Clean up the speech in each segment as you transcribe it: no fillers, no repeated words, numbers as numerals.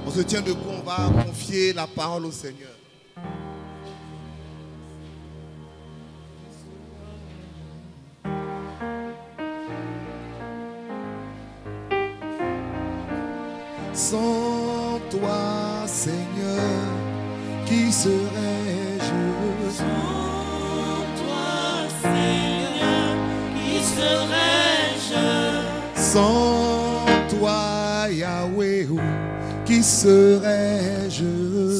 On se tient debout, on va confier la parole au Seigneur. Sans toi, Seigneur, qui serais-je? Sans toi, Seigneur, qui serais-je? Sans toi, Yahweh, qui serais-je?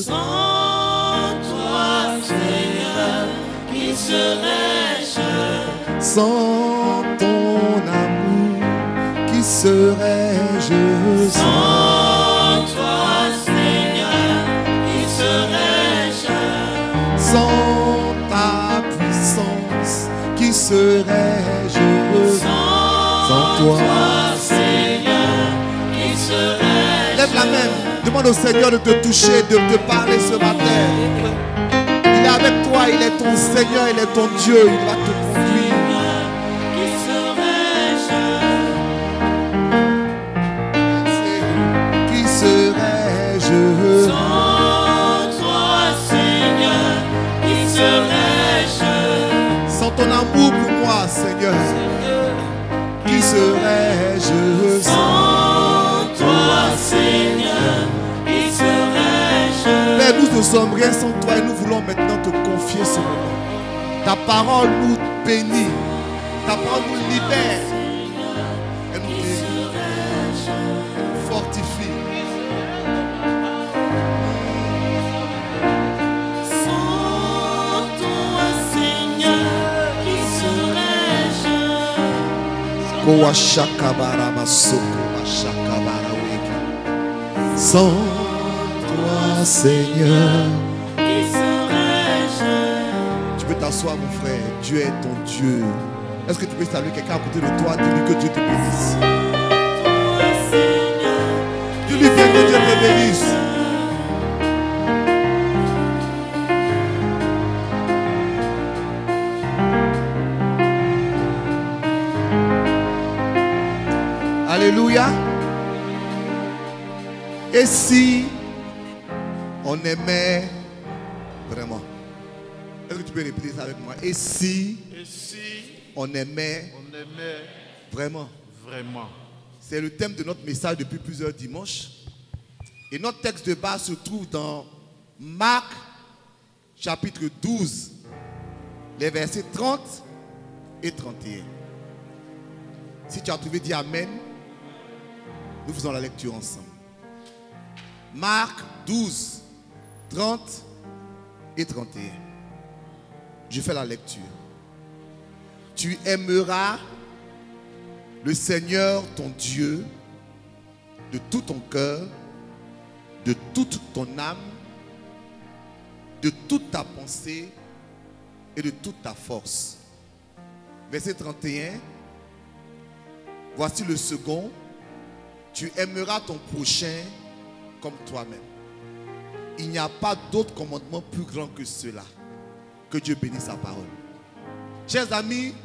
Sans toi, Seigneur, qui serais-je? Sans ton amour, qui serais-je? Sans toi, Seigneur, qui serais-je? Sans ta puissance, qui serais-je? Sans toi, Seigneur, qui serais-je? Lève la main, demande au Seigneur de te toucher, de te parler ce matin. Il est avec toi, il est ton Seigneur, il est ton Dieu, il va te conduire. Qui serais-je? Qui serais-je? Sans toi, Seigneur, qui serais-je? Sans ton amour pour moi, Seigneur, qui serais-je? Sans toi, Seigneur, qui serais-je? Père, nous ne sommes rien sans toi et nous voulons maintenant te confier ce moment. Ta parole nous bénit, ta parole nous libère et nous fortifie. Sans toi, Seigneur, qui serais-je? Sans toi, Seigneur. Qui serais-je? Tu peux t'asseoir, mon frère. Dieu est ton Dieu. Est-ce que tu peux saluer quelqu'un à côté de toi? Dis-lui que Dieu te bénisse. Dis-lui bien que Dieu te bénisse. Alléluia. Et si on aimait vraiment? Est-ce que tu peux répéter ça avec moi? Et si on aimait vraiment? C'est le thème de notre message depuis plusieurs dimanches. Et notre texte de base se trouve dans Marc chapitre 12, les versets 30 et 31. Si tu as trouvé, dis Amen. Nous faisons la lecture ensemble. Marc 12, 30 et 31. Je fais la lecture. Tu aimeras le Seigneur ton Dieu de tout ton cœur, de toute ton âme, de toute ta pensée et de toute ta force. Verset 31. Voici le second. Tu aimeras ton prochain comme toi-même. Il n'y a pas d'autre commandement plus grand que cela. Que Dieu bénisse sa parole. Chers amis,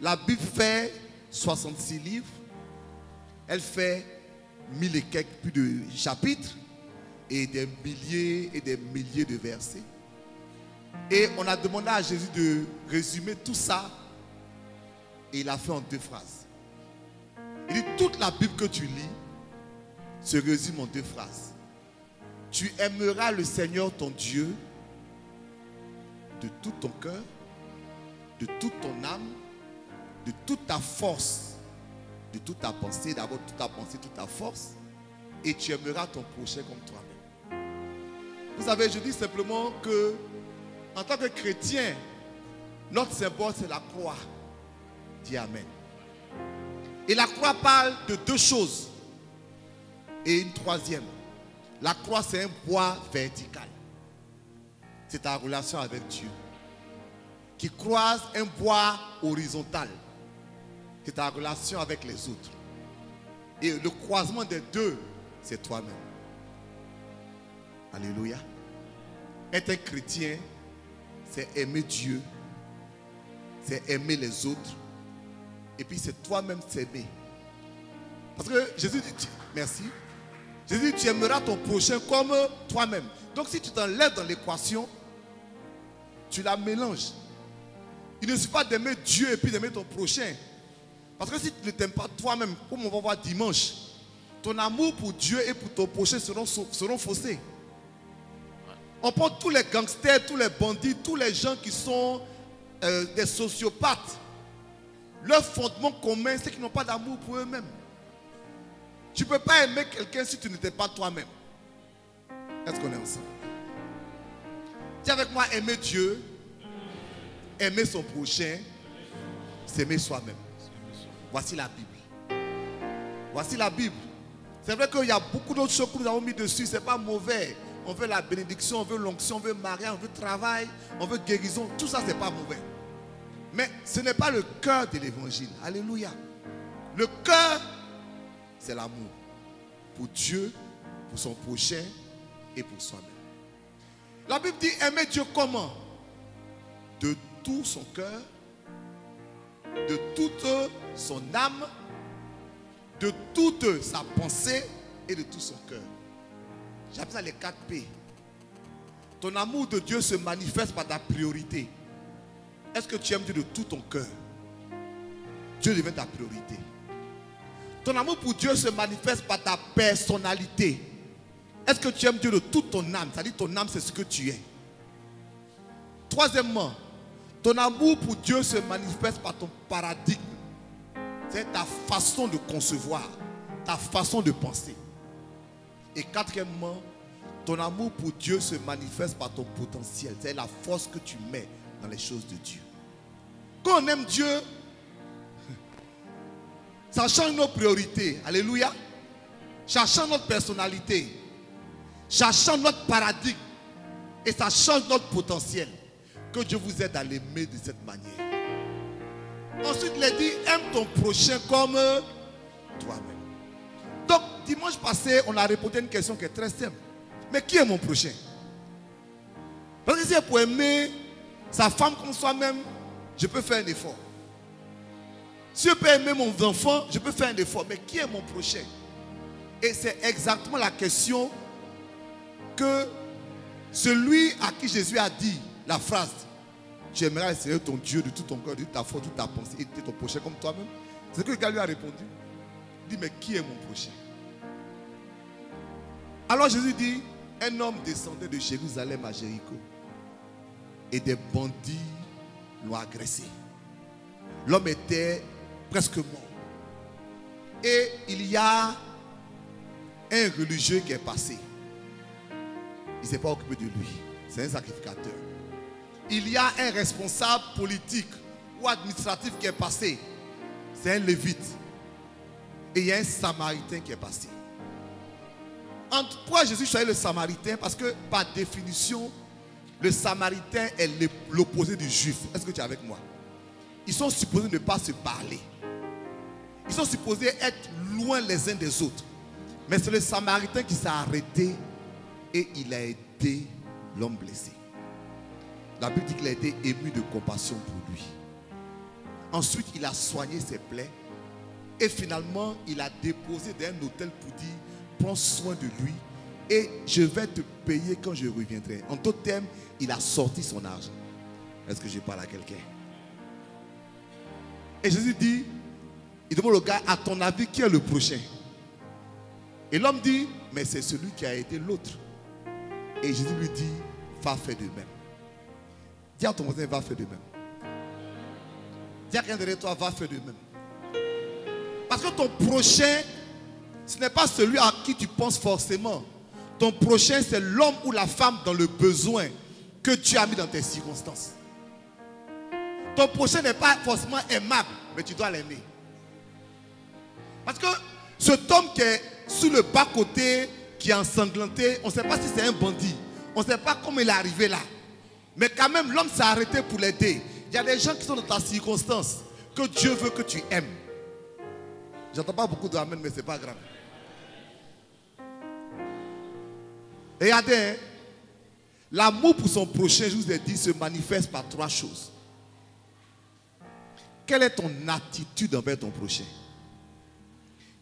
la Bible fait 66 livres. Elle fait 1000 et quelques, plus de chapitres et des milliers de versets. Et on a demandé à Jésus de résumer tout ça et il a fait en 2 phrases. Il dit, toute la Bible que tu lis se résume en 2 phrases. Tu aimeras le Seigneur ton Dieu de tout ton cœur, de toute ton âme, de toute ta force, de toute ta pensée, d'abord toute ta pensée, toute ta force, et tu aimeras ton prochain comme toi-même. Vous savez, je dis simplement que en tant que chrétien, notre symbole c'est la croix. Dis Amen. Et la croix parle de 2 choses. Et une troisième. La croix c'est un poids vertical. C'est ta relation avec Dieu. qui croise un bois horizontal. C'est ta relation avec les autres. Et le croisement des deux, c'est toi-même. Alléluia. Être un chrétien, c'est aimer Dieu, c'est aimer les autres, et puis c'est toi-même s'aimer. Parce que Jésus dit, merci, Jésus dit, tu aimeras ton prochain comme toi-même. Donc si tu t'enlèves dans l'équation, tu la mélanges. Il ne suffit pas d'aimer Dieu et puis d'aimer ton prochain. Parce que si tu ne t'aimes pas toi-même, comme on va voir dimanche, ton amour pour Dieu et pour ton prochain seront faussés. On prend tous les gangsters, tous les bandits, tous les gens qui sont des sociopathes. Leur fondement commun, c'est qu'ils n'ont pas d'amour pour eux-mêmes. Tu ne peux pas aimer quelqu'un si tu ne t'aimes pas toi-même. Est-ce qu'on est ensemble? Dis avec moi, aimer Dieu, aimer son prochain, s'aimer soi-même. Voici la Bible. Voici la Bible. C'est vrai qu'il y a beaucoup d'autres choses que nous avons mis dessus, ce n'est pas mauvais. On veut la bénédiction, on veut l'onction, on veut mariage, on veut travail, on veut guérison. Tout ça, ce n'est pas mauvais. Mais ce n'est pas le cœur de l'évangile. Alléluia. Le cœur, c'est l'amour. Pour Dieu, pour son prochain et pour soi-même. La Bible dit aimer Dieu comment? De tout son cœur, de toute son âme, de toute sa pensée et de tout son cœur. J'appelle ça les 4 P. Ton amour de Dieu se manifeste par ta priorité. Est-ce que tu aimes Dieu de tout ton cœur? Dieu devient ta priorité. Ton amour pour Dieu se manifeste par ta personnalité. Est-ce que tu aimes Dieu de toute ton âme? C'est-à-dire ton âme, c'est ce que tu es. Troisièmement, ton amour pour Dieu se manifeste par ton paradigme. C'est ta façon de concevoir, ta façon de penser. Et quatrièmement, ton amour pour Dieu se manifeste par ton potentiel. C'est la force que tu mets dans les choses de Dieu. Quand on aime Dieu, ça change nos priorités. Alléluia. Ça change notre personnalité. Ça change notre paradigme. Et ça change notre potentiel. Que Dieu vous aide à l'aimer de cette manière. Ensuite, il a dit, aime ton prochain comme toi-même. Donc, dimanche passé, on a répondu à une question qui est très simple. Mais qui est mon prochain? Parce que si c'est pour aimer sa femme comme soi-même, je peux faire un effort. Si je peux aimer mon enfant, je peux faire un effort. Mais qui est mon prochain? Et c'est exactement la question que celui à qui Jésus a dit la phrase, tu aimeras le Seigneur ton Dieu de tout ton cœur, de toute ta foi, de toute ta pensée et de ton prochain comme toi-même. C'est ce que le gars lui a répondu. Il dit, mais qui est mon prochain? Alors Jésus dit, un homme descendait de Jérusalem à Jéricho et des bandits l'ont agressé. L'homme était presque mort. Et il y a un religieux qui est passé. Il ne s'est pas occupé de lui. C'est un sacrificateur. Il y a un responsable politique ou administratif qui est passé. C'est un lévite. Et il y a un samaritain qui est passé. Pourquoi Jésus choisit le samaritain? Parce que par définition, le samaritain est l'opposé du juif. Est-ce que tu es avec moi? Ils sont supposés ne pas se parler. Ils sont supposés être loin les uns des autres. Mais c'est le samaritain qui s'est arrêté et il a aidé l'homme blessé. La Bible dit qu'il a été ému de compassion pour lui. Ensuite, il a soigné ses plaies. Et finalement, il a déposé dans un hôtel pour dire, prends soin de lui et je vais te payer quand je reviendrai. En d'autres termes, il a sorti son argent. Est-ce que je parle à quelqu'un? Et Jésus dit, il demande au gars, à ton avis, qui est le prochain? Et l'homme dit, mais c'est celui qui a aidé l'autre. Et Jésus lui dit, va faire de même. Dis à ton voisin, va faire de même. Dis à quelqu'un derrière toi, va faire de même. Parce que ton prochain, ce n'est pas celui à qui tu penses forcément. Ton prochain, c'est l'homme ou la femme dans le besoin que tu as mis dans tes circonstances. Ton prochain n'est pas forcément aimable, mais tu dois l'aimer. Parce que cet homme qui est sur le bas-côté, qui est ensanglanté, on ne sait pas si c'est un bandit. On ne sait pas comment il est arrivé là. Mais quand même, l'homme s'est arrêté pour l'aider. Il y a des gens qui sont dans ta circonstance que Dieu veut que tu aimes. J'entends pas beaucoup d'amen, mais ce n'est pas grave. Et regardez, hein, l'amour pour son prochain, je vous ai dit, se manifeste par 3 choses. Quelle est ton attitude envers ton prochain?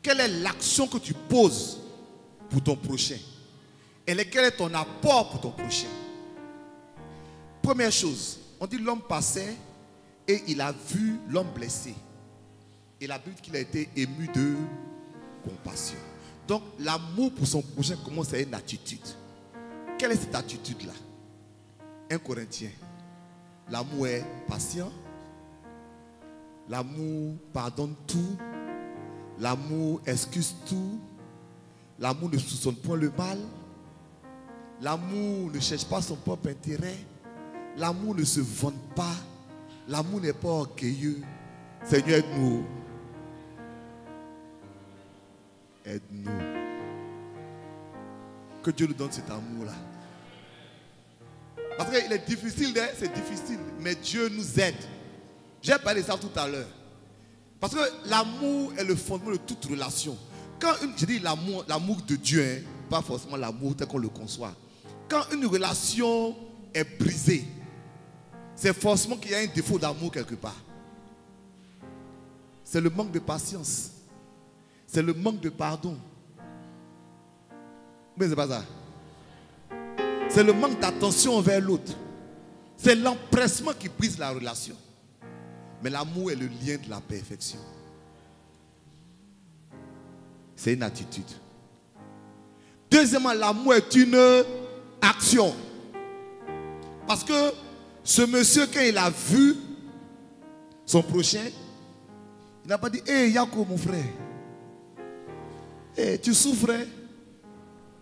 Quelle est l'action que tu poses pour ton prochain? Et quel est ton apport pour ton prochain? Première chose, on dit l'homme passait et il a vu l'homme blessé. Et la Bible dit qu'il a été ému de compassion. Donc l'amour pour son prochain commence à une attitude. Quelle est cette attitude-là? 1 Corinthiens. L'amour est patient. L'amour pardonne tout. L'amour excuse tout. L'amour ne soupçonne point le mal. L'amour ne cherche pas son propre intérêt. L'amour ne se vante pas. L'amour n'est pas orgueilleux. Seigneur, aide-nous. Aide-nous. Que Dieu nous donne cet amour-là. Parce qu'il est difficile, c'est difficile. Mais Dieu nous aide. J'ai parlé de ça tout à l'heure. Parce que l'amour est le fondement de toute relation. Quand je dis l'amour de Dieu, hein, pas forcément l'amour tel qu'on le conçoit. Quand une relation est brisée, c'est forcément qu'il y a un défaut d'amour quelque part. C'est le manque de patience. C'est le manque de pardon. Mais c'est pas ça. C'est le manque d'attention envers l'autre. C'est l'empressement qui brise la relation. Mais l'amour est le lien de la perfection. C'est une attitude. Deuxièmement, l'amour est une action. Parce que ce monsieur, quand il a vu son prochain, il n'a pas dit: hé, Yako, mon frère, hey, tu souffres?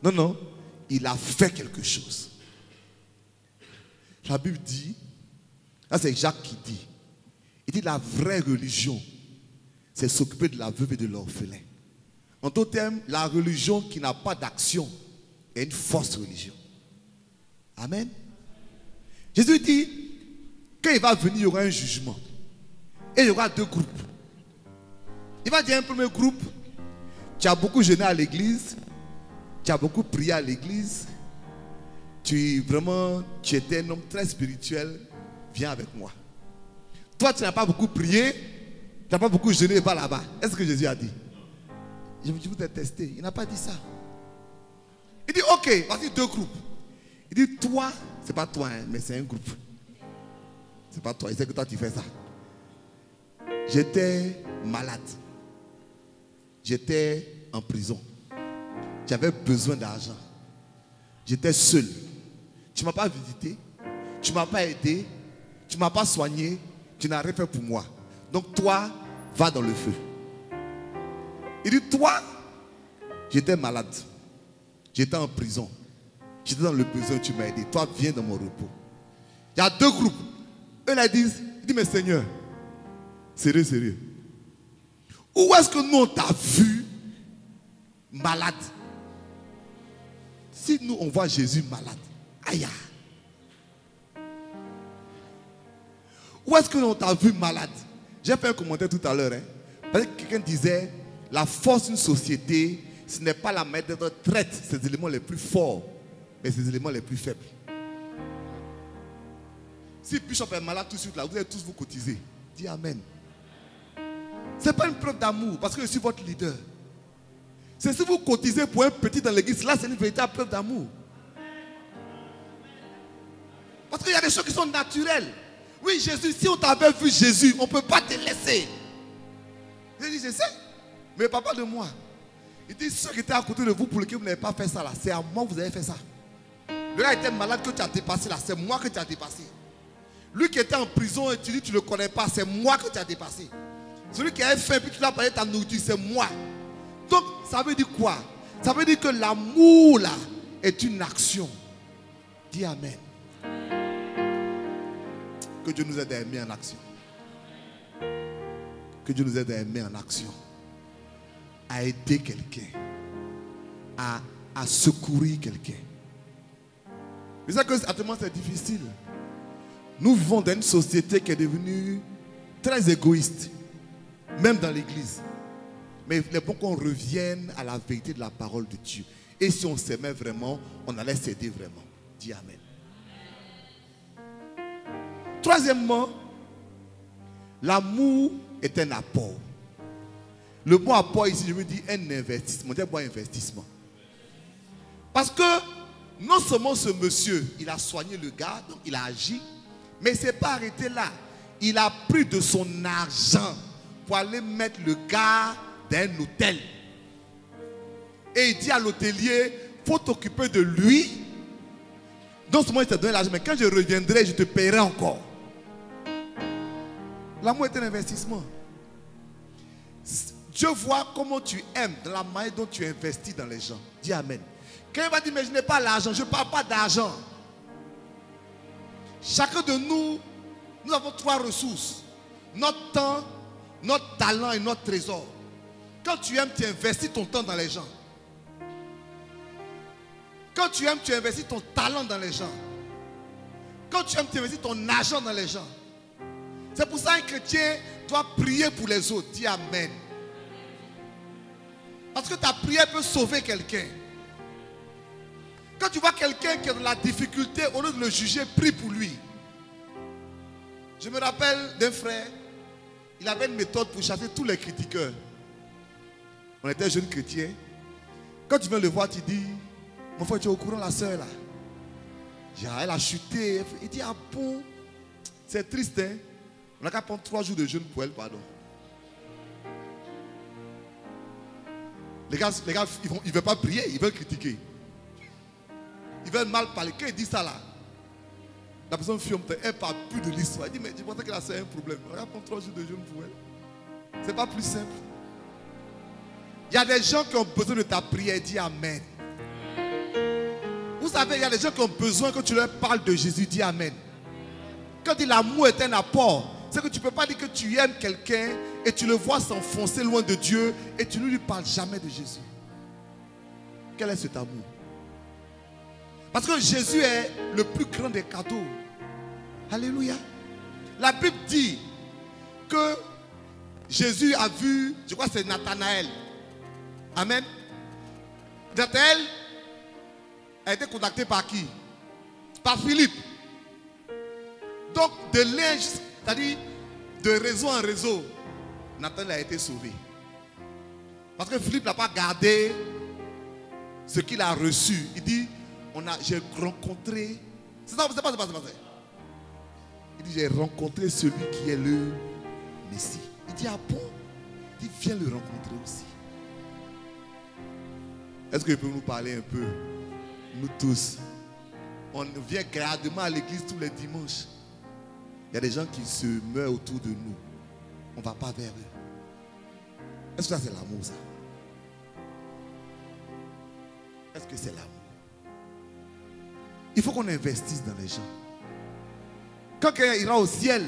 Non, non. Il a fait quelque chose. La Bible dit, là c'est Jacques qui dit, il dit la vraie religion, c'est s'occuper de la veuve et de l'orphelin. En d'autres termes, la religion qui n'a pas d'action est une fausse religion. Amen. Jésus dit, quand il va venir, il y aura un jugement. Et il y aura 2 groupes. Il va dire un premier groupe: tu as beaucoup jeûné à l'église, tu as beaucoup prié à l'église, tu étais un homme très spirituel, viens avec moi. Toi, tu n'as pas beaucoup prié, tu n'as pas beaucoup jeûné, pas là-bas. Est-ce que Jésus a dit? Je vous ai testé. Il n'a pas dit ça. Il dit: ok, voici 2 groupes. Il dit: toi, c'est pas toi, hein, mais c'est un groupe. C'est pas toi, il sait que toi tu fais ça. J'étais malade. J'étais en prison. J'avais besoin d'argent. J'étais seul. Tu ne m'as pas visité. Tu ne m'as pas aidé. Tu ne m'as pas soigné. Tu n'as rien fait pour moi. Donc toi, va dans le feu. Il dit: toi, j'étais malade. J'étais en prison. J'étais dans le besoin, tu m'as aidé. Toi, viens dans mon repos. Il y a 2 groupes. Eux là disent: mais Seigneur, sérieux, sérieux. Où est-ce que nous on t'a vu malade? Si nous on voit Jésus malade, aïe. Où est-ce que l'on t'a vu malade? J'ai fait un commentaire tout à l'heure. Hein, parce que quelqu'un disait: la force d'une société, ce n'est pas la manière d'être traite ces éléments les plus forts, mais ces éléments les plus faibles. Si Bishop est malade tout de suite là, vous allez tous vous cotiser. Dis Amen. Ce n'est pas une preuve d'amour parce que je suis votre leader. C'est si vous cotisez pour un petit dans l'église, là c'est une véritable preuve d'amour. Parce qu'il y a des choses qui sont naturelles. Oui, Jésus, si on t'avait vu Jésus, on ne peut pas te laisser. J'ai dit: je sais, mais papa de moi. Il dit: ceux qui étaient à côté de vous pour lesquels vous n'avez pas fait ça là, c'est à moi que vous avez fait ça. Le gars était malade que tu as dépassé là, c'est moi que tu as dépassé. Lui qui était en prison et tu dis: tu ne le connais pas, c'est moi que tu as dépassé. Celui qui avait faim puis tu l'as parlé de ta nourriture, c'est moi. Donc ça veut dire quoi? Ça veut dire que l'amour là est une action. Dis Amen. Que Dieu nous aide à aimer en action. Que Dieu nous aide à aimer en action. À aider quelqu'un. À secourir quelqu'un. C'est ça que actuellement c'est difficile. Nous vivons dans une société qui est devenue très égoïste, même dans l'église. Mais il est bon qu'on revienne à la vérité de la parole de Dieu. Et si on s'aimait vraiment, on allait s'aider vraiment. Dis Amen. Troisièmement, l'amour est un apport. Le mot apport ici, je veux dire un investissement. C'est un bon investissement. Parce que non seulement ce monsieur, il a soigné le gars, donc il a agi, mais il ne s'est pas arrêté là. Il a pris de son argent pour aller mettre le gars dans un hôtel. Et il dit à l'hôtelier, il faut t'occuper de lui. Non seulement il t'a donné l'argent, mais quand je reviendrai, je te paierai encore. L'amour est un investissement. Dieu voit comment tu aimes, dans la manière dont tu investis dans les gens. Dis Amen. Quand il va dire, mais je n'ai pas l'argent, je ne parle pas d'argent. Chacun de nous, nous avons trois ressources. Notre temps, notre talent et notre trésor. Quand tu aimes, tu investis ton temps dans les gens. Quand tu aimes, tu investis ton talent dans les gens. Quand tu aimes, tu investis ton argent dans les gens. C'est pour ça qu'un chrétien doit prier pour les autres. Dis Amen. Parce que ta prière peut sauver quelqu'un. Quand tu vois quelqu'un qui est dans la difficulté, au lieu de le juger, prie pour lui. Je me rappelle d'un frère, il avait une méthode pour chasser tous les critiqueurs. On était jeunes chrétiens. Quand tu viens le voir, tu dis, mon frère, tu es au courant, la soeur là. Elle a chuté. Il dit, ah bon, c'est triste, hein. On n'a qu'à prendre 3 jours de jeûne pour elle, pardon. Les gars ils ne veulent pas prier, ils veulent critiquer. Ils veulent mal parler. Quand ils disent ça là, la personne fume, elle ne parle plus de l'histoire. Elle dit, mais tu penses que là c'est un problème. On va prendre 3 jours de jeûne pour elle. Ce n'est pas plus simple. Il y a des gens qui ont besoin de ta prière. Dis Amen. Vous savez, il y a des gens qui ont besoin que tu leur parles de Jésus. Dis Amen. Quand il dit l'amour est un apport, c'est que tu ne peux pas dire que tu aimes quelqu'un et tu le vois s'enfoncer loin de Dieu et tu ne lui parles jamais de Jésus. Quel est cet amour? Parce que Jésus est le plus grand des cadeaux. Alléluia. La Bible dit que Jésus a vu, je crois que c'est Nathanaël. Amen. Nathanaël a été contacté par qui? Par Philippe. Donc de l'un, c'est-à-dire de réseau en réseau, Nathanaël a été sauvé. Parce que Philippe n'a pas gardé ce qu'il a reçu. Il dit, j'ai rencontré. C'est pas. Il dit, j'ai rencontré celui qui est le Messie. Il dit, ah bon? Il dit, viens le rencontrer aussi. Est-ce que vous pouvez nous parler un peu? Nous tous. On vient graduellement à l'église tous les dimanches. Il y a des gens qui se meurent autour de nous. On ne va pas vers eux. Est-ce que ça c'est l'amour ça? Est-ce que c'est l'amour? Il faut qu'on investisse dans les gens. Quand quelqu'un ira au ciel,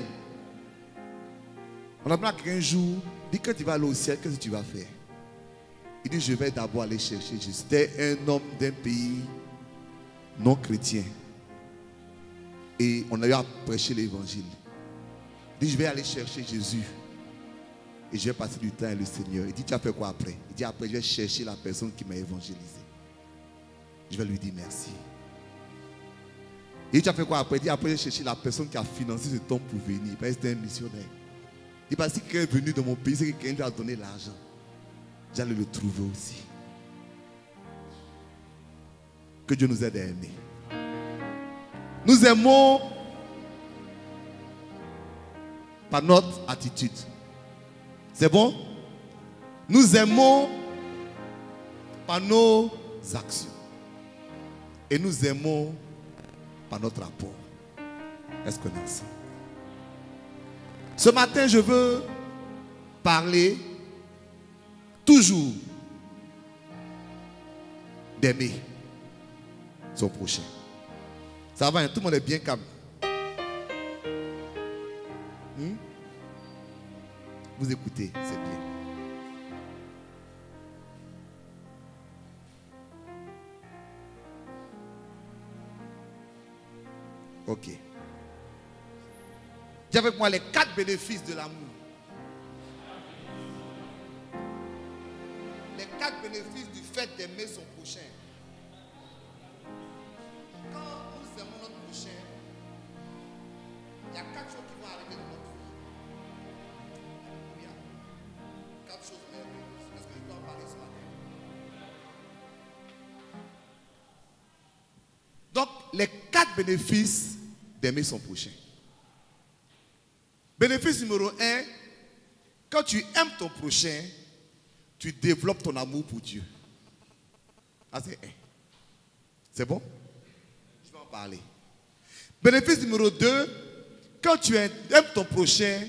on apprend quelqu'un un jour, dit quand tu vas aller au ciel, qu'est-ce que tu vas faire? Il dit je vais d'abord aller chercher Jésus. C'était un homme d'un pays non chrétien. Et on a eu à prêcher l'évangile. Il dit je vais aller chercher Jésus. Et je vais passer du temps avec le Seigneur. Il dit tu as fait quoi après? Il dit après je vais chercher la personne qui m'a évangélisé. Je vais lui dire merci. Et tu as fait quoi après? Il dit après, j'ai cherché la personne qui a financé ce temps pour venir. Parce que c'était un missionnaire. Il dit parce que si quelqu'un est venu dans mon pays, c'est que quelqu'un lui a donné l'argent. J'allais le trouver aussi. Que Dieu nous aide à aimer. Nous aimons par notre attitude. C'est bon? Nous aimons par nos actions. Et nous aimons par notre rapport. Est-ce qu'on est ensemble? Ce matin, je veux parler toujours d'aimer son prochain. Ça va, hein? Tout le monde est bien calme. Vous écoutez, c'est bien. Ok. Dis avec moi les 4 bénéfices de l'amour. Les 4 bénéfices du fait d'aimer son prochain. Quand nous aimons notre prochain, il y a 4 choses qui vont arriver dans notre vie. Il y a 4 choses merveilleuses. Est-ce que je peux en parler ce matin? Donc, les 4 bénéfices d'aimer son prochain. Bénéfice numéro 1, quand tu aimes ton prochain, tu développes ton amour pour Dieu. Ah, c'est 1. C'est bon? Je vais en parler. Bénéfice numéro 2, quand tu aimes ton prochain,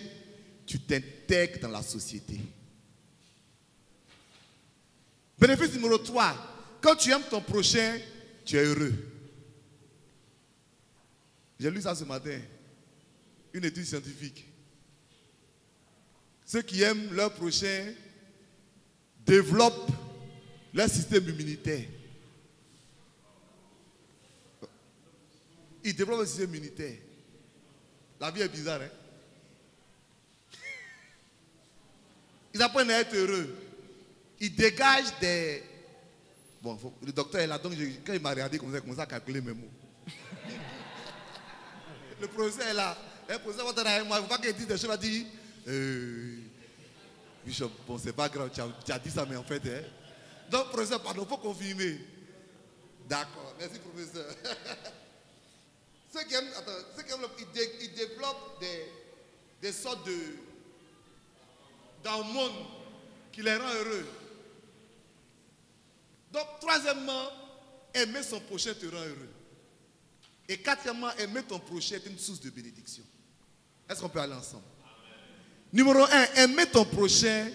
tu t'intègres dans la société. Bénéfice numéro 3, quand tu aimes ton prochain, tu es heureux. J'ai lu ça ce matin, une étude scientifique. Ceux qui aiment leur prochain développent leur système immunitaire. Ils développent un système immunitaire. La vie est bizarre, hein? Ils apprennent à être heureux. Ils dégagent des... Bon, le docteur est là, donc quand il m'a regardé comme ça, il a commencé à calculer mes mots. Le professeur est là. Le professeur va être moi. Il ne faut pas qu'il dise des choses. Il va dire, Bishop, bon, c'est pas grave, tu as dit ça, mais en fait, hein. Donc, professeur, pardon, il faut confirmer. D'accord, merci, professeur. Ceux qui aiment, ils développent des sortes d'hormones qui les rend heureux. Donc, troisièmement, aimer son prochain te rend heureux. Et quatrièmement, aimer ton prochain est une source de bénédiction. Est-ce qu'on peut aller ensemble? Amen. Numéro 1, aimer ton prochain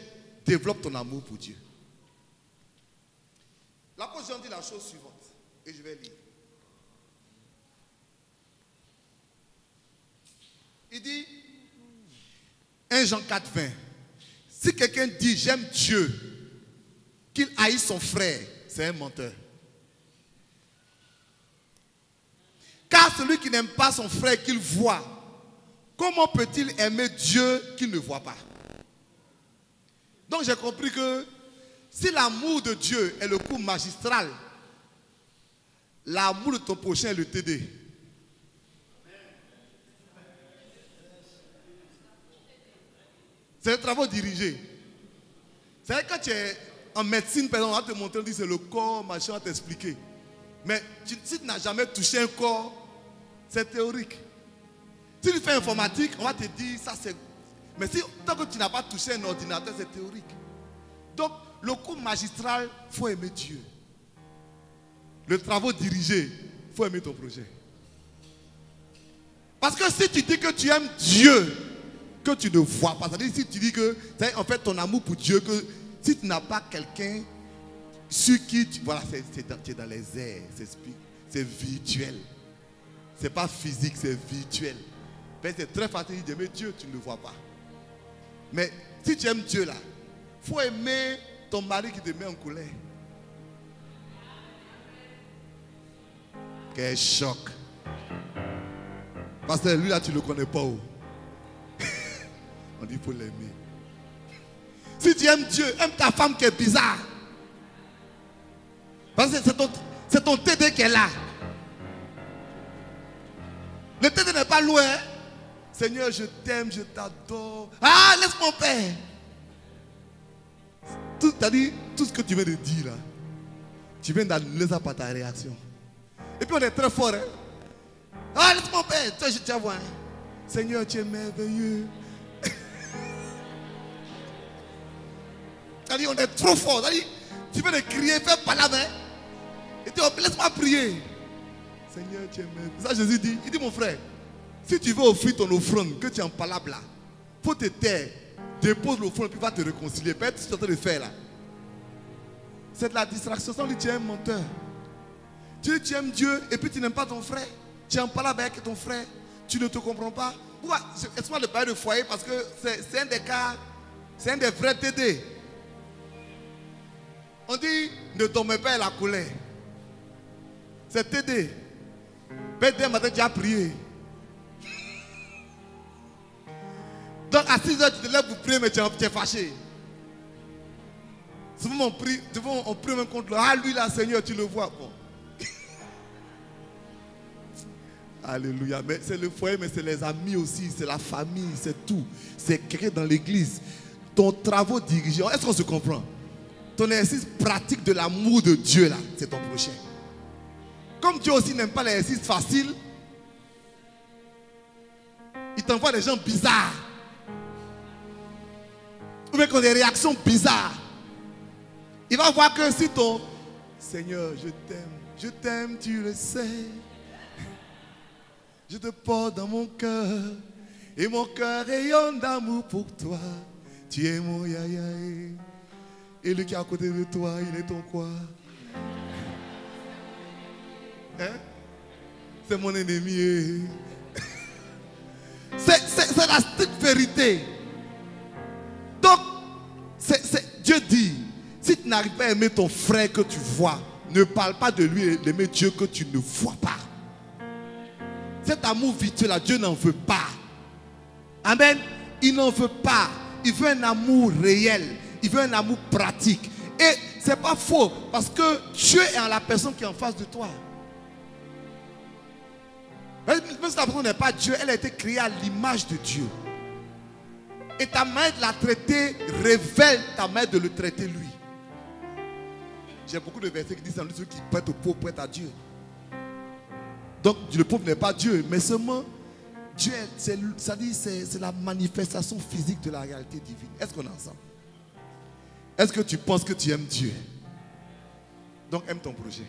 développe ton amour pour Dieu. L'apôtre Jean dit la chose suivante, et je vais lire. Il dit, 1 Jean 4, 20, si quelqu'un dit j'aime Dieu, qu'il haït son frère, c'est un menteur. Car celui qui n'aime pas son frère qu'il voit, comment peut-il aimer Dieu qu'il ne voit pas? Donc j'ai compris que si l'amour de Dieu est le coup magistral, l'amour de ton prochain est le TD. C'est un travail dirigé. C'est vrai que quand tu es en médecine, par exemple, on va te montrer, on dit c'est le corps, machin, on va t'expliquer. Mais si tu n'as jamais touché un corps, c'est théorique. Si tu fais informatique, on va te dire ça c'est... Mais si tant que tu n'as pas touché un ordinateur, c'est théorique. Donc, le coup magistral, il faut aimer Dieu. Le travail dirigé, il faut aimer ton projet. Parce que si tu dis que tu aimes Dieu, que tu ne vois pas, c'est-à-dire si tu dis que, en fait, ton amour pour Dieu, que si tu n'as pas quelqu'un sur qui tu... Voilà, tu es dans les airs, c'est virtuel. C'est pas physique, c'est virtuel. C'est très facile d'aimer Dieu, tu ne le vois pas. Mais si tu aimes Dieu là, il faut aimer ton mari qui te met en colère. Quel choc. Parce que lui là, tu ne le connais pas. Oh. On dit qu'il faut l'aimer. Si tu aimes Dieu, aime ta femme qui est bizarre. Parce que c'est ton TD qui est là. Le TD n'est pas loin. Seigneur, je t'aime, je t'adore. Ah, laisse mon père. C'est-à-dire, tout ce que tu viens de dire là, tu viens d'annuler ça par ta réaction. Et puis on est très fort. Hein? Ah, laisse mon père. Toi, je te vois. Hein? Seigneur, tu es merveilleux. C'est-à-dire, on est trop fort. C'est-à-dire, tu viens de crier, faire palabre. Et tu dis, laisse-moi prier. Seigneur, tu es merveilleux. Ça, Jésus dit, il dit, mon frère, si tu veux offrir ton offrande, que tu es en palabre là, il faut te taire, dépose l'offrande, puis va te réconcilier. Peut-être ce que tu es en train de faire là. C'est de la distraction. Ça, tu es un menteur. Tu aimes Dieu et puis tu n'aimes pas ton frère. Tu es en palabre avec ton frère. Tu ne te comprends pas. Pourquoi? Laisse-moi le parler de foyer parce que c'est un des cas, c'est un des vrais TD. On dit, ne dormez pas à la colère. C'est TD. Peut-être dès matin, tu as prié. Donc à 6 heures, tu te lèves pour prier, mais tu es fâché. Souvent on prie même contre lui. Ah, lui là, Seigneur, tu le vois. Bon. Alléluia. Mais c'est le foyer, mais c'est les amis aussi, c'est la famille, c'est tout. C'est quelqu'un dans l'église. Ton travail dirigeant, est-ce qu'on se comprend? Ton exercice pratique de l'amour de Dieu là, c'est ton prochain. Comme Dieu aussi n'aime pas l'exercice facile, il t'envoie des gens bizarres. Ou bien qui ont des réactions bizarres. Il va voir que si ton Seigneur, je t'aime, tu le sais. Je te porte dans mon cœur et mon cœur rayonne d'amour pour toi. Tu es mon yaya. Et lui qui est à côté de toi, il est ton quoi? Hein? C'est mon ennemi. C'est la stricte vérité. Donc, Dieu dit, si tu n'arrives pas à aimer ton frère que tu vois, ne parle pas de lui, d'aimer Dieu que tu ne vois pas. Cet amour virtuel, Dieu n'en veut pas. Amen. Il n'en veut pas. Il veut un amour réel. Il veut un amour pratique. Et ce n'est pas faux. Parce que Dieu est en la personne qui est en face de toi. Même si la personne n'est pas Dieu, elle a été créée à l'image de Dieu. Et ta manière de la traiter révèle ta manière de le traiter lui. J'ai beaucoup de versets qui disent que ceux qui prêtent au pauvre prêtent à Dieu. Donc le pauvre n'est pas Dieu, mais seulement Dieu, c'est la manifestation physique de la réalité divine. Est-ce qu'on est ensemble? Est-ce que tu penses que tu aimes Dieu? Donc aime ton prochain.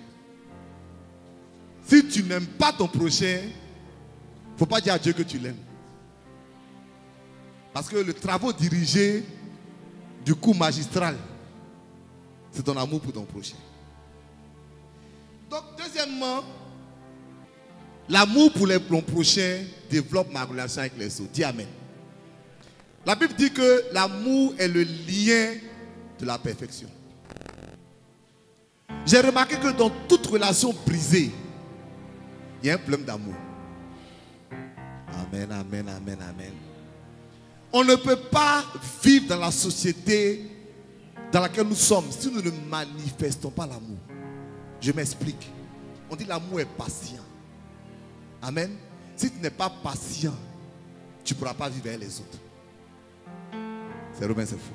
Si tu n'aimes pas ton prochain, il ne faut pas dire à Dieu que tu l'aimes. Parce que le travail dirigé du coup magistral, c'est ton amour pour ton prochain. Donc deuxièmement, l'amour pour mon prochain développe ma relation avec les autres. Dis Amen. La Bible dit que l'amour est le lien de la perfection. J'ai remarqué que dans toute relation brisée, il y a un problème d'amour. Amen, amen, amen, amen. On ne peut pas vivre dans la société dans laquelle nous sommes si nous ne manifestons pas l'amour. Je m'explique. On dit l'amour est patient. Amen. Si tu n'es pas patient, tu ne pourras pas vivre avec les autres. C'est Romain, c'est fou.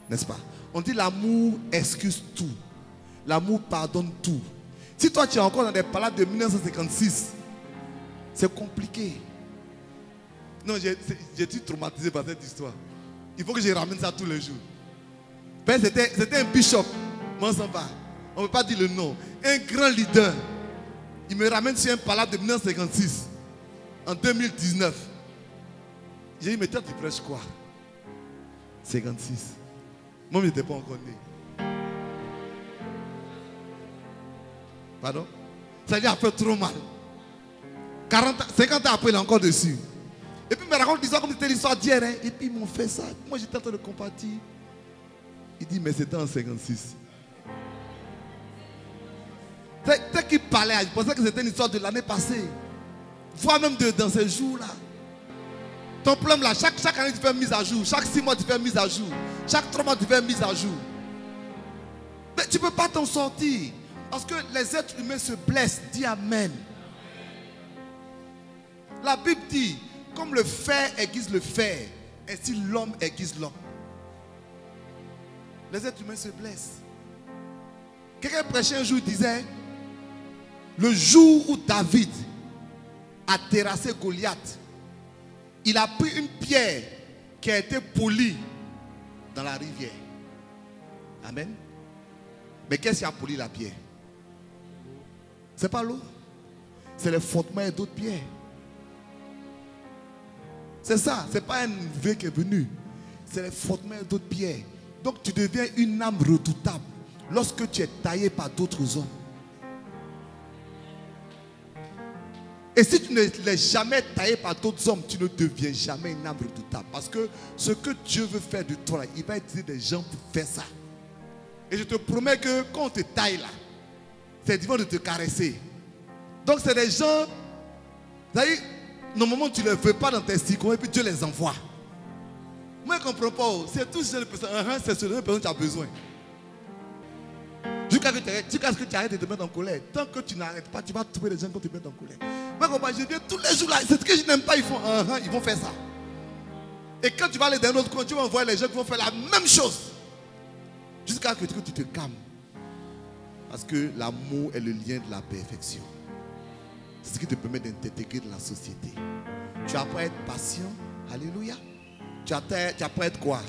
N'est-ce pas? On dit l'amour excuse tout. L'amour pardonne tout. Si toi tu es encore dans des palabres de 1956, c'est compliqué. Non, j'ai été traumatisé par cette histoire. Il faut que je ramène ça tous les jours. C'était un bishop. On s'en va. On ne peut pas dire le nom. Un grand leader. Il me ramène sur un palabre de 1956. En 2019. J'ai dit, mais toi tu prêches quoi? 56. Moi, je n'étais pas encore né. Pardon? Ça lui a fait trop mal. 50 ans après, il est encore dessus. Et puis il me raconte l'histoire comme c'était l'histoire d'hier. Hein? Et puis ils m'ont fait ça. Moi, j'étais en train de compatir. Il dit, mais c'était en 56. Dès qu'il parlait, je pensais que c'était une histoire de l'année passée. Voire même dans ces jours-là. Ton problème là, chaque année tu fais mise à jour. Chaque 6 mois tu fais mise à jour. Chaque 3 mois tu fais mise à jour. Mais tu ne peux pas t'en sortir. Parce que les êtres humains se blessent. Dis Amen. La Bible dit, comme le fer aiguise le fer, ainsi l'homme aiguise l'homme. Les êtres humains se blessent. Quelqu'un prêchait un jour, il disait, le jour où David a terrassé Goliath, il a pris une pierre qui a été polie dans la rivière. Amen. Mais qu'est-ce qui a poli la pierre? Ce n'est pas l'eau. C'est les frottements et d'autres pierres. C'est ça. Ce n'est pas un vœu qui est venu. C'est les frottements et d'autres pierres. Donc tu deviens une âme redoutable lorsque tu es taillé par d'autres hommes. Et si tu ne l'es jamais taillé par d'autres hommes, tu ne deviens jamais une âme redoutable. Parce que ce que Dieu veut faire de toi, il va utiliser des gens pour faire ça. Et je te promets que quand on te taille là, c'est divin de te caresser. Donc c'est des gens, vous savez, Normalement, tu ne les veux pas dans tes circonstances et puis Dieu les envoie. Moi, je ne comprends pas. C'est tout ce genre de personnes. C'est ce genre de personnes que tu as besoin. Jusqu'à ce que tu arrêtes de te mettre en colère. Tant que tu n'arrêtes pas, tu vas trouver des gens qui te mettent en colère. Moi, je comprends. Je viens tous les jours là. C'est ce que je n'aime pas. Ils vont faire ça. Et quand tu vas aller dans un autre coin, tu vas voir les gens qui vont faire la même chose. Jusqu'à ce que tu te calmes. Parce que l'amour est le lien de la perfection. C'est ce qui te permet d'intégrer dans la société. Tu apprends à être patient. Alléluia. Tu apprends à être quoi?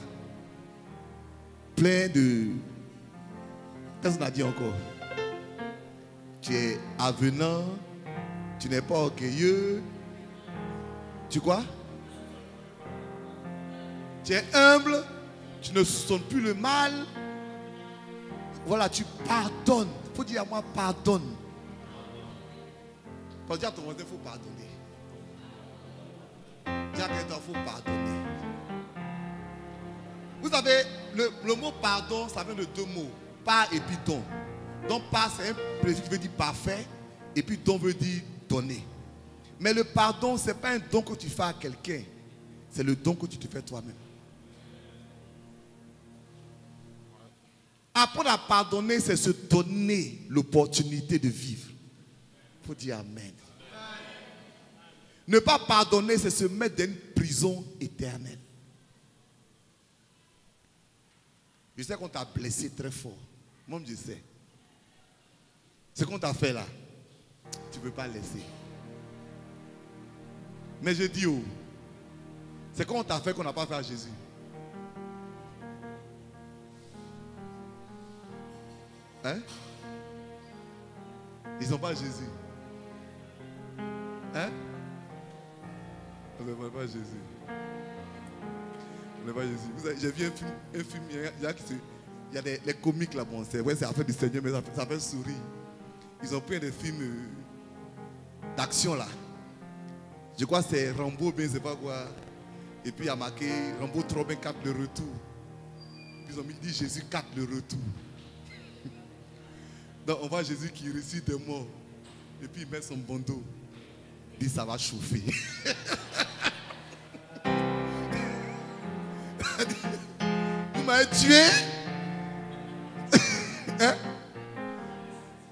Plein de... Qu'est-ce qu'on a dit encore? Tu es avenant. Tu n'es pas orgueilleux. Tu quoi? Tu es humble. Tu ne soupçonnes plus le mal. Voilà, tu pardonnes. Il faut dire à moi, pardonne. Faut dire à ton voisin, il faut pardonner. Dis à quelqu'un, il faut pardonner. Vous savez, le mot pardon, ça vient de deux mots. Par et puis don. Donc par, c'est un préfixe qui veut dire parfait. Et puis don veut dire donner. Mais le pardon, ce n'est pas un don que tu fais à quelqu'un. C'est le don que tu te fais toi-même. Apprendre à pardonner, c'est se donner l'opportunité de vivre. Il faut dire amen. Ne pas pardonner, c'est se mettre dans une prison éternelle. Je sais qu'on t'a blessé très fort. Moi, je sais. Ce qu'on t'a fait là, tu ne peux pas laisser. Mais je dis, oh, c'est qu'on t'a fait qu'on n'a pas fait à Jésus. Hein? Ils n'ont pas Jésus. Hein? On ne voit pas Jésus. On ne voit pas Jésus. J'ai vu un film, il y a les comiques là, bon, c'est vrai, c'est affaire du Seigneur, mais ça fait sourire. Ils ont pris des films d'action là. Je crois que c'est Rambo, bien, je ne sais pas quoi. Et puis il y a marqué Rambo 3, 4 le retour. Puis ils ont dit Jésus 4 le retour. Donc on voit Jésus qui ressuscite des morts. Et puis il met son bandeau. Il dit ça va chauffer. Vous m'avez tué. Hein?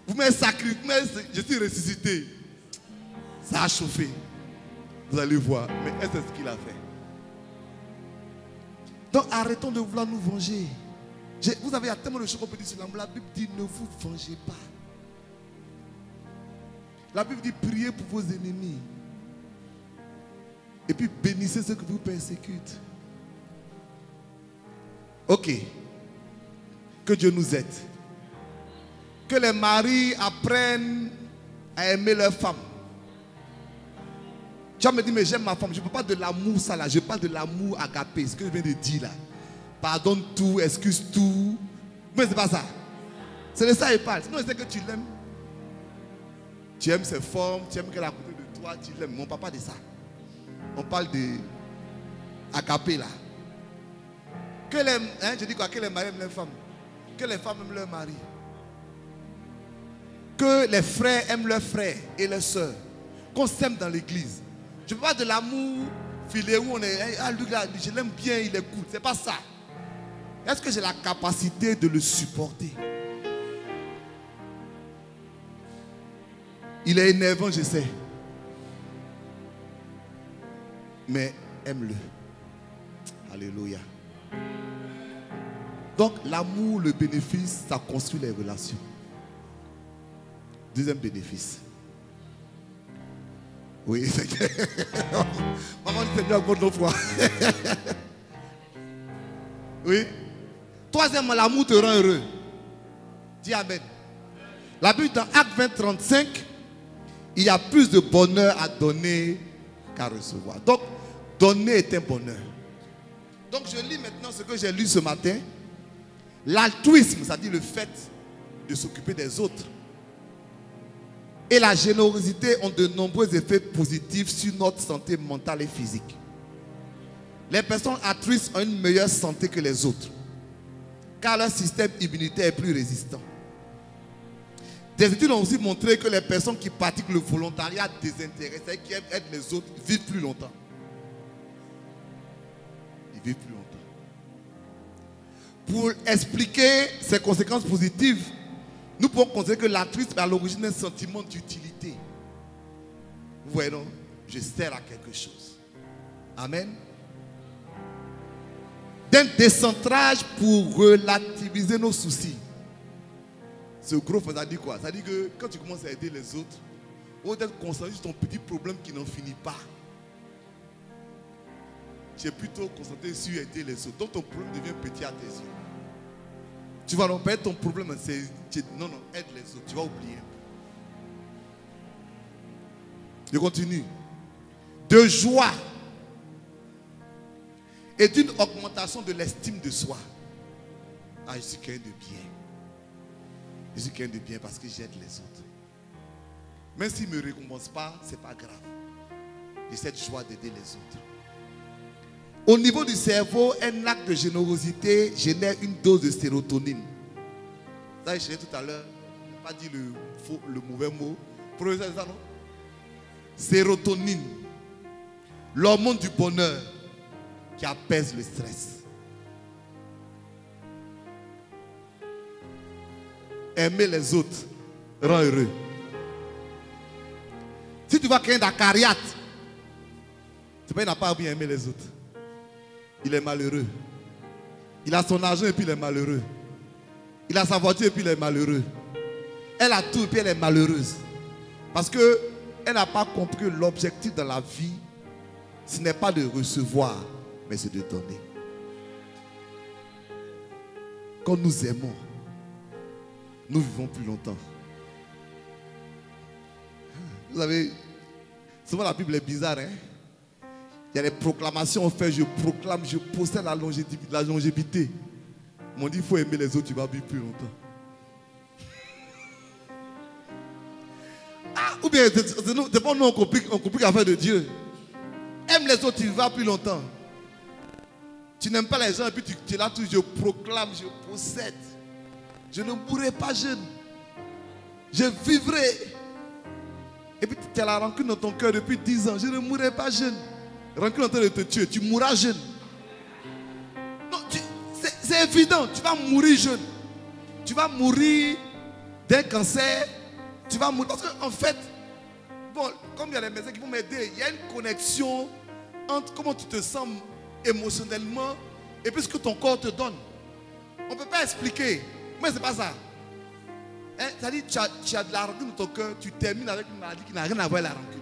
Vous m'avez sacrifié. Je suis ressuscité. Ça a chauffé. Vous allez voir. Mais est-ce ce qu'il a fait? Donc arrêtons de vouloir nous venger. Vous avez tellement de choses qu'on peut dire sur l'amour. La Bible dit ne vous vengez pas. La Bible dit priez pour vos ennemis. Et puis bénissez ceux qui vous persécutent. Ok. Que Dieu nous aide. Que les maris apprennent à aimer leur femme. Tu vas me dire, mais j'aime ma femme. Je ne parle pas de l'amour, ça là. Je parle de l'amour agapé. Ce que je viens de dire là. Pardonne tout, excuse tout. Mais ce n'est pas ça. C'est de ça qu'il parle. Sinon, c'est que tu l'aimes. Tu aimes ses formes, tu aimes qu'elle est à côté de toi, tu l'aimes. Mais on ne parle pas de ça. On parle de agapé là. Que les, je dis quoi? Que les maris aiment leurs femmes. Que les femmes aiment leurs maris. Que les frères aiment leurs frères et leurs soeurs. Qu'on s'aime dans l'église. Je ne parle pas de l'amour filé où on est. Ah, lui là, je l'aime bien, il est cool. Ce n'est pas ça. Est-ce que j'ai la capacité de le supporter? Il est énervant, je sais. Mais aime-le. Alléluia. Donc l'amour, le bénéfice, ça construit les relations. Deuxième bénéfice. Oui, c'est que... Maman, le Seigneur compte nos fois. Oui. Troisièmement, l'amour te rend heureux. Dis amen. La Bible dans Actes 20, 35, il y a plus de bonheur à donner qu'à recevoir. Donc, donner est un bonheur. Donc, je lis maintenant ce que j'ai lu ce matin. L'altruisme, c'est-à-dire le fait de s'occuper des autres, et la générosité ont de nombreux effets positifs sur notre santé mentale et physique. Les personnes altruistes ont une meilleure santé que les autres, car leur système immunitaire est plus résistant. Des études ont aussi montré que les personnes qui pratiquent le volontariat désintéressé, c'est-à-dire qui aident les autres, vivent plus longtemps. Ils vivent plus longtemps. Pour expliquer ces conséquences positives, nous pouvons considérer que l'altruisme est à l'origine d'un sentiment d'utilité. Vous voyez, non? Je sers à quelque chose. Amen. D'un décentrage pour relativiser nos soucis. Ce gros, ça dit quoi? Ça dit que quand tu commences à aider les autres, au lieu d'être concentré sur ton petit problème qui n'en finit pas, tu es plutôt concentré sur aider les autres. Donc ton problème devient petit à tes yeux. Tu vas non pas être ton problème, non, aide les autres, tu vas oublier. Je continue. De joie et d'une augmentation de l'estime de soi. Ah, je suis quelqu'un de bien. Je suis quelqu'un de bien parce que j'aide les autres. Même s'ils ne me récompensent pas, ce n'est pas grave. J'ai cette joie d'aider les autres. Au niveau du cerveau, un acte de générosité génère une dose de sérotonine. Ça, je disais tout à l'heure, je n'ai pas dit le mauvais mot. Professeur, c'est ça, non? Sérotonine, l'hormone du bonheur qui apaise le stress. Aimer les autres rend heureux. Si tu vois quelqu'un d'acariate, tu vois, il n'a pas bien aimé les autres. Il est malheureux. Il a son argent et puis il est malheureux. Il a sa voiture et puis il est malheureux. Elle a tout et puis elle est malheureuse. Parce qu'elle n'a pas compris que l'objectif dans la vie, ce n'est pas de recevoir, mais c'est de donner. Quand nous aimons, nous vivons plus longtemps. Vous savez, souvent la Bible est bizarre, hein? Il y a des proclamations en fait, je proclame, je possède la longévité. On dit, il faut aimer les autres, tu vas vivre plus longtemps. Ah, ou bien, c'est pas nous, on complique l'affaire de Dieu. Aime les autres, tu vas plus longtemps. Tu n'aimes pas les gens et puis tu es là, je proclame, je possède. Je ne mourrai pas jeune. Je vivrai. Et puis tu as la rancune dans ton cœur depuis 10 ans. Je ne mourrai pas jeune. Rancune en train de te tuer. Tu mourras jeune. Non, c'est évident. Tu vas mourir jeune. Tu vas mourir d'un cancer. Tu vas mourir. Parce qu'en fait, bon, comme il y a des médecins qui vont m'aider, il y a une connexion entre comment tu te sens émotionnellement et puis ce que ton corps te donne. On ne peut pas expliquer. Mais ce n'est pas ça. Hein? C'est-à-dire tu as de la rancune dans ton cœur, tu termines avec une maladie qui n'a rien à voir avec la rancune.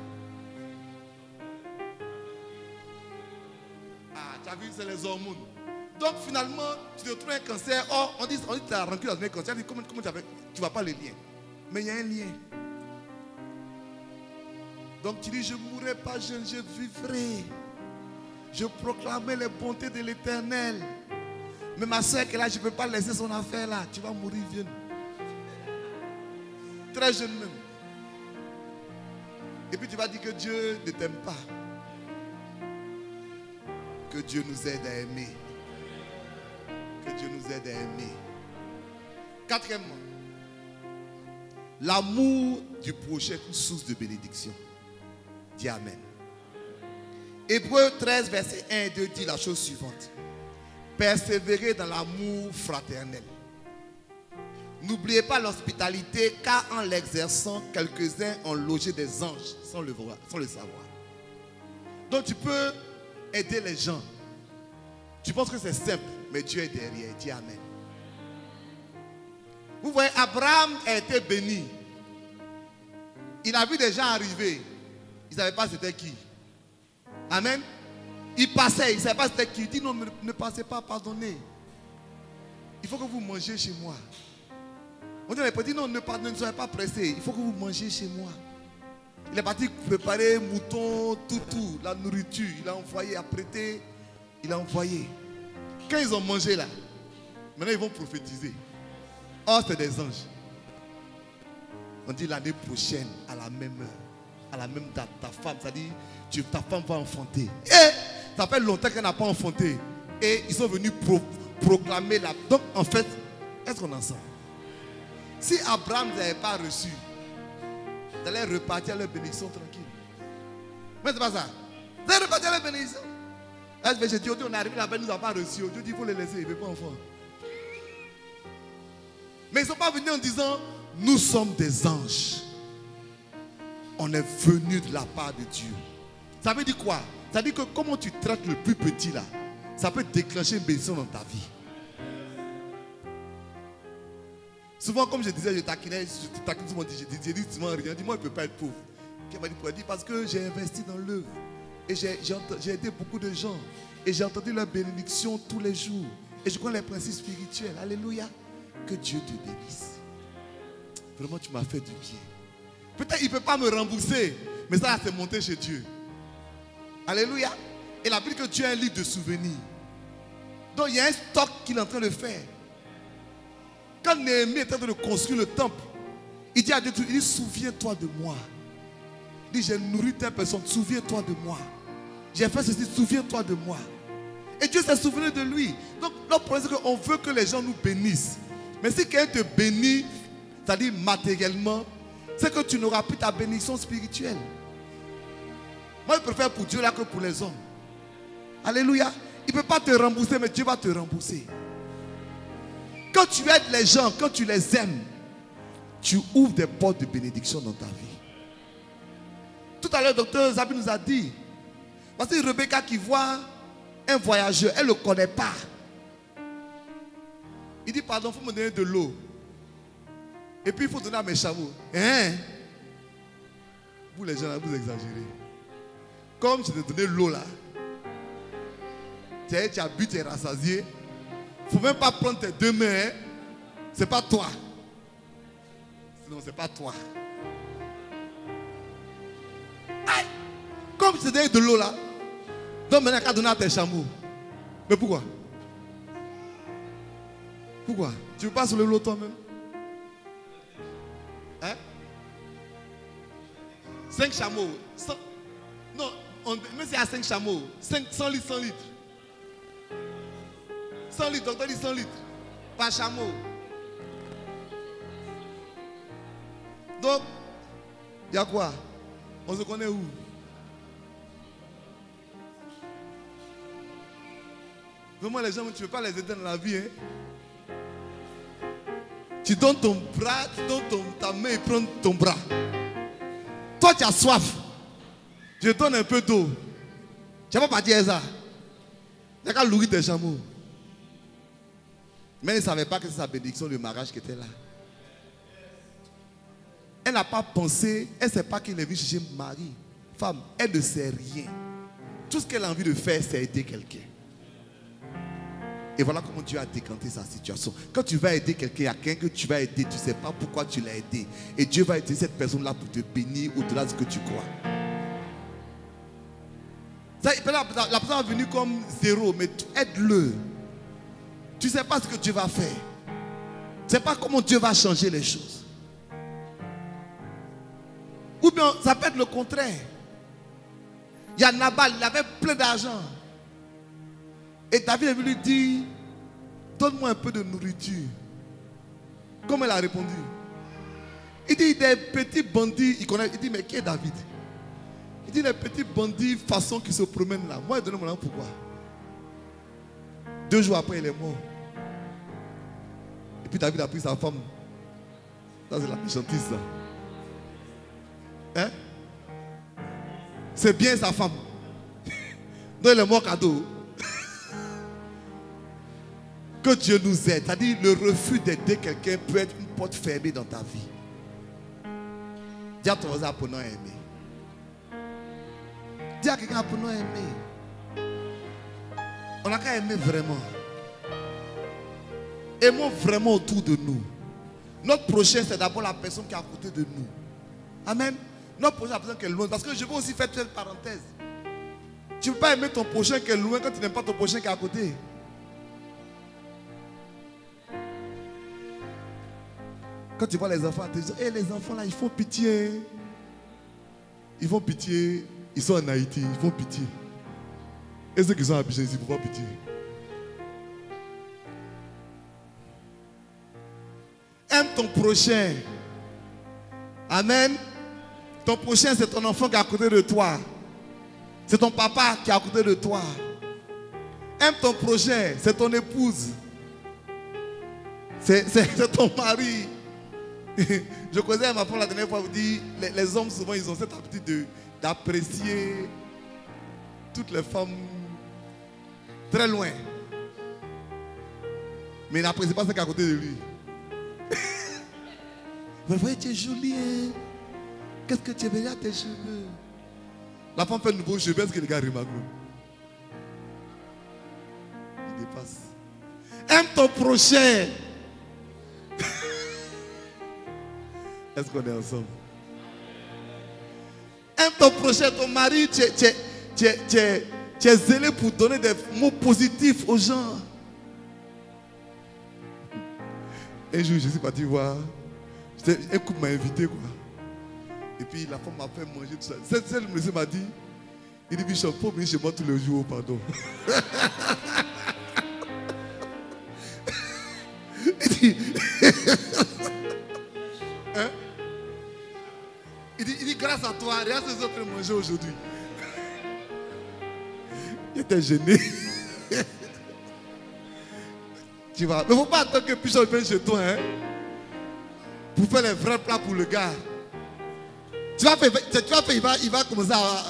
Ah, tu as vu, c'est les hormones. Donc finalement, tu te trouves un cancer. Oh, on dit que tu as la rancune dans un cancer. Comment tu ne vois pas le lien? Mais il y a un lien. Donc tu dis, je ne mourrai pas jeune, je vivrai. Je proclamerai les bontés de l'Éternel. Mais ma soeur qui est là, je ne peux pas laisser son affaire là. Tu vas mourir jeune. Très jeune même. Et puis tu vas dire que Dieu ne t'aime pas. Que Dieu nous aide à aimer. Que Dieu nous aide à aimer. Quatrièmement, l'amour du prochain est une source de bénédiction. Dis Amen. Hébreux 13, verset 1 et 2 dit la chose suivante. Persévérez dans l'amour fraternel. N'oubliez pas l'hospitalité, car en l'exerçant, quelques-uns ont logé des anges sans le savoir. Donc tu peux aider les gens. Tu penses que c'est simple, mais Dieu est derrière. Dis Amen. Vous voyez, Abraham a été béni. Il a vu des gens arriver. Il ne savait pas c'était qui. Amen. Il passait, il ne savait pas c'était qui. Il dit non, ne passez pas, pardonnez. Il faut que vous mangez chez moi. On dit non, ne soyez pas pressés. Il faut que vous mangez chez moi. Il est parti préparer mouton, tout, la nourriture. Il a envoyé, apprêté. Il a envoyé. Quand ils ont mangé là, maintenant ils vont prophétiser. Oh, c'est des anges. On dit l'année prochaine, à la même heure, à la même date, ta femme, ça dit, ta femme va enfanter. Et ça fait longtemps qu'elle n'a pas enfanté. Et ils sont venus proclamer la. Donc en fait, est-ce qu'on en sent? Si Abraham ne l'avait pas reçu, ils allaient repartir à leur bénédiction tranquille. Mais c'est pas ça. Ils allaient repartir à leur bénédiction. Là, je dis, on est arrivé là-bas, ils ne nous ont pas reçu. Dieu dit, il faut les laisser, il ne veut pas enfant. Mais ils ne sont pas venus en disant, nous sommes des anges. On est venus de la part de Dieu. Ça veut dire quoi? Ça veut dire que comment tu traites le plus petit là, ça peut déclencher une bénédiction dans ta vie. Souvent, comme je disais, je taquinais tout le monde. Je dis souvent rien. Dis-moi, il ne peut pas être pauvre. Qu'elle m'a dit pourquoi? Parce que j'ai investi dans l'œuvre. Et j'ai aidé beaucoup de gens. Et j'ai entendu leur bénédiction tous les jours. Et je connais les principes spirituels. Alléluia. Que Dieu te bénisse. Vraiment, tu m'as fait du bien. Peut-être qu'il ne peut pas me rembourser. Mais ça, c'est monté chez Dieu. Alléluia. Et la Bible dit que Dieu a un livre de souvenirs. Donc, il y a un stock qu'il est en train de faire. Quand Néhémie est en train de construire le temple, il dit à Dieu, il dit, souviens-toi de moi. Il dit, j'ai nourri telle personne, souviens-toi de moi. J'ai fait ceci, souviens-toi de moi. Et Dieu s'est souvenu de lui. Donc, notre problème, c'est qu'on veut que les gens nous bénissent. Mais si quelqu'un te bénit, c'est-à-dire matériellement, c'est que tu n'auras plus ta bénédiction spirituelle. Moi, je préfère pour Dieu là que pour les hommes. Alléluia. Il ne peut pas te rembourser, mais Dieu va te rembourser. Quand tu aides les gens, quand tu les aimes, tu ouvres des portes de bénédiction dans ta vie. Tout à l'heure, le docteur Zabi nous a dit, parce que Rebecca qui voit un voyageur, elle ne le connaît pas. Il dit, pardon, il faut me donner de l'eau. Et puis il faut donner à mes chameaux. Hein? Vous les gens là, vous exagérez. Comme je t'ai donné l'eau là, tu as bu, tu es rassasié. Il ne faut même pas prendre tes deux mains. Hein? Ce n'est pas toi. Sinon, ce n'est pas toi. Aïe! Comme je t'ai donné de l'eau là, donc maintenant, qu'à donner à tes chameaux. Mais pourquoi? Pourquoi? Tu ne veux pas soulever l'eau toi-même? Hein? 5 chameaux. 100, non, mais c'est à 5 chameaux. 100 litres, 100 litres. 100 litres, docteur dit 100 litres. Par chameau. Donc, il y a quoi? On se connaît où? Vraiment, les gens, tu ne veux pas les aider dans la vie. Hein? Tu donnes ton bras, tu donnes ta main et prends ton bras. Toi, tu as soif. Je donne un peu d'eau. Tu n'as pas dire ça. Il n'y a qu'à nourrir tes chameaux. Mais elle ne savait pas que c'est sa bénédiction de mariage qui était là. Elle n'a pas pensé, elle ne sait pas qu'il est venu chercher mari. Femme, elle ne sait rien. Tout ce qu'elle a envie de faire, c'est aider quelqu'un. Et voilà comment Dieu a décanté sa situation. Quand tu vas aider quelqu'un, il y a quelqu'un que tu vas aider, tu ne sais pas pourquoi tu l'as aidé. Et Dieu va aider cette personne-là pour te bénir au-delà de ce que tu crois. La personne est venue comme zéro, mais aide-le. Tu ne sais pas ce que Dieu va faire. Tu ne sais pas comment Dieu va changer les choses. Ou bien ça peut être le contraire. Il y a Nabal, il avait plein d'argent. Et David est venu lui dire, donne-moi un peu de nourriture. Comme elle a répondu. Il dit, des petits bandits, il connaît, il dit, mais qui est David? Il dit, les petits bandits façon qui se promènent là. Moi, donne-moi là pourquoi. 2 jours après, il est mort. Et puis David a pris sa femme. Ça, c'est la méchantise, ça. Hein? C'est bien sa femme. Donc, il est mort cadeau. Que Dieu nous aide. C'est-à-dire, le refus d'aider quelqu'un peut être une porte fermée dans ta vie. Dis à ton voisin, apprenons à aimer. Dis à quelqu'un, apprenons à aimer. On n'a qu'à aimer vraiment. Aimons vraiment autour de nous. Notre prochain, c'est d'abord la personne qui est à côté de nous. Amen. Notre prochain, la personne qui est loin. Parce que je veux aussi faire une parenthèse. Tu ne peux pas aimer ton prochain qui est loin quand tu n'aimes pas ton prochain qui est à côté. Quand tu vois les enfants, tu dis, hey, les enfants là, ils font pitié. Ils font pitié. Ils sont en Haïti, ils font pitié. Et ceux qui sont à Abidjan ici, ils font pitié. Aime ton prochain. Amen. Ton prochain, c'est ton enfant qui est à côté de toi. C'est ton papa qui est à côté de toi. Aime ton prochain, c'est ton épouse. C'est ton mari. Je causais à ma femme la dernière fois, vous dit, les hommes souvent ils ont cette habitude d'apprécier toutes les femmes très loin. Mais ils n'apprécient pas celles qui sont à côté de lui. Vous voyez, tu es jolie, hein? Qu'est-ce que tu es belle à tes cheveux? La femme fait de nouveaux cheveux, est-ce que les gars remarquent? Il dépasse. Aime ton prochain. Est-ce qu'on est ensemble? Aime ton prochain, ton mari, tu es zélé pour donner des mots positifs aux gens. Un jour, je suis parti voir. Un couple m'a invité, quoi. Et puis la femme m'a fait manger tout ça. Celle monsieur m'a dit, il dit, Bishop, il faut venir chez moi tous les jours, pardon. Hein? Il dit, grâce à toi, regarde ces autres manger aujourd'hui. Il était gêné. Tu vois, mais il ne faut pas attendre que Bishop vienne chez toi, hein, pour faire les vrais plats pour le gars. Tu vas faire, il va commencer à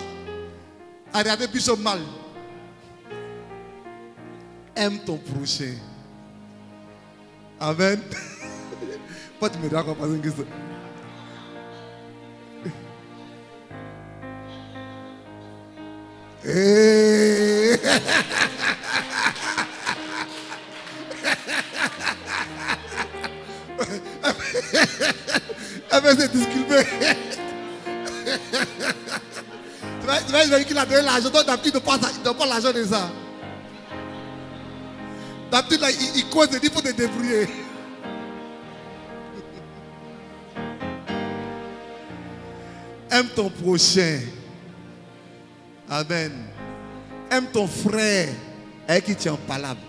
regarder Bishop mal. Aime ton prochain. Amen. Pas tu me dis quoi passer que ça. Hey. C'est disculpé. Tu vas dire qu'il a donné l'argent. Donc d'habitude, il ne donne pas l'argent de ça. D'habitude, il cause et dit il faut te débrouiller. Aime ton prochain. Amen. Aime ton frère avec qui tu es en palabre.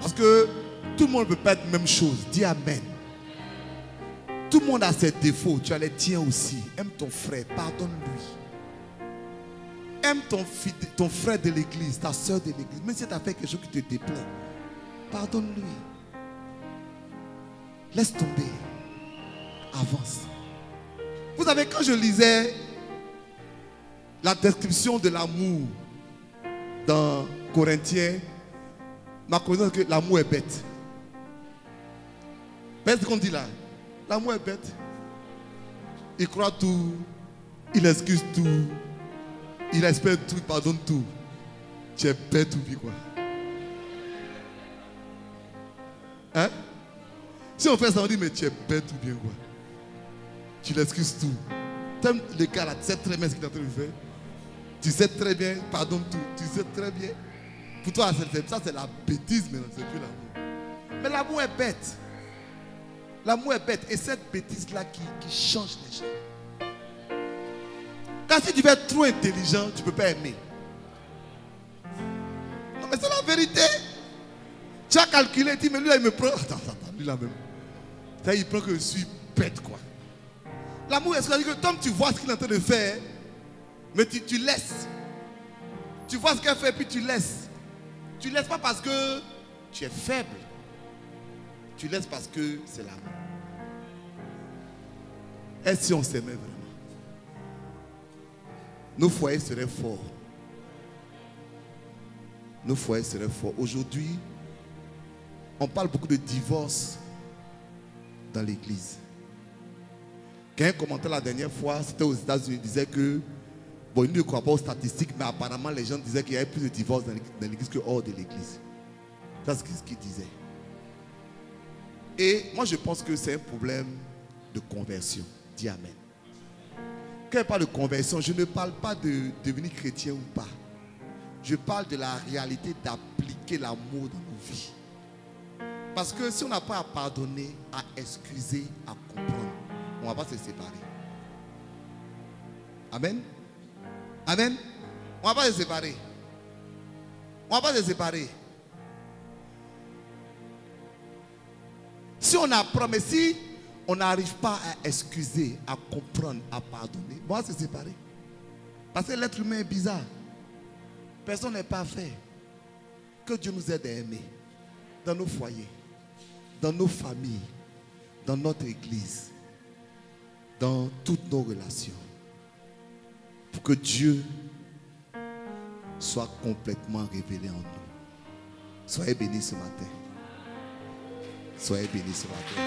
Parce que tout le monde ne peut pas être la même chose. Dis Amen. Tout le monde a ses défauts. Tu as les tiens aussi. Aime ton frère. Pardonne-lui. Aime ton frère de l'église, ta soeur de l'église. Même si tu as fait quelque chose qui te déplaît, pardonne-lui. Laisse tomber. Avance. Vous savez, quand je lisais la description de l'amour dans Corinthiens, ma connaissance que l'amour est bête. Qu'est-ce qu'on dit là? L'amour est bête. Il croit tout, il excuse tout, il espère tout, il pardonne tout. Tu es bête ou bien quoi? Hein? Si on fait ça, on dit mais tu es bête ou bien quoi? Tu l'excuses tout. T'aimes le gars là, tu sais très bien ce qu'il est en train de faire. Tu sais très bien, pardonne tout. Tu sais très bien. Pour toi, ça c'est la bêtise maintenant, c'est plus l'amour. Mais l'amour est bête. L'amour est bête. Et cette bêtise-là qui change les gens. Quand si tu veux être trop intelligent, tu ne peux pas aimer. Non, mais c'est la vérité. Tu as calculé, tu dis, mais lui là, il me prend. Attends, lui là même. Ça, il prend que je suis bête, quoi. L'amour, est-ce que comme tu vois ce qu'il est en train de faire, mais tu laisses. Tu vois ce qu'elle fait, puis tu laisses. Tu ne laisses pas parce que tu es faible. Tu laisses parce que c'est l'amour. Et si on s'aimait vraiment, nos foyers seraient forts. Nos foyers seraient forts. Aujourd'hui, on parle beaucoup de divorce dans l'église. Quelqu'un commentait la dernière fois, c'était aux États-Unis, il disait que, bon, il ne croit pas aux statistiques, mais apparemment les gens disaient qu'il y avait plus de divorces dans l'église que hors de l'église. C'est ce qu'il disait. Et moi je pense que c'est un problème de conversion. Dis Amen. Quand je parle de conversion, je ne parle pas de devenir chrétien ou pas. Je parle de la réalité d'appliquer l'amour dans nos vies. Parce que si on n'a pas à pardonner, à excuser, à comprendre, on ne va pas se séparer. Amen. Amen. On ne va pas se séparer. On ne va pas se séparer. Si Si on apprend, mais si on n'arrive pas à excuser, à comprendre, à pardonner, bon, c'est séparé. Parce que l'être humain est bizarre. Personne n'est parfait. Que Dieu nous aide à aimer. Dans nos foyers, dans nos familles, dans notre église, dans toutes nos relations. Pour que Dieu soit complètement révélé en nous. Soyez bénis ce matin. Soyez bénis ce matin.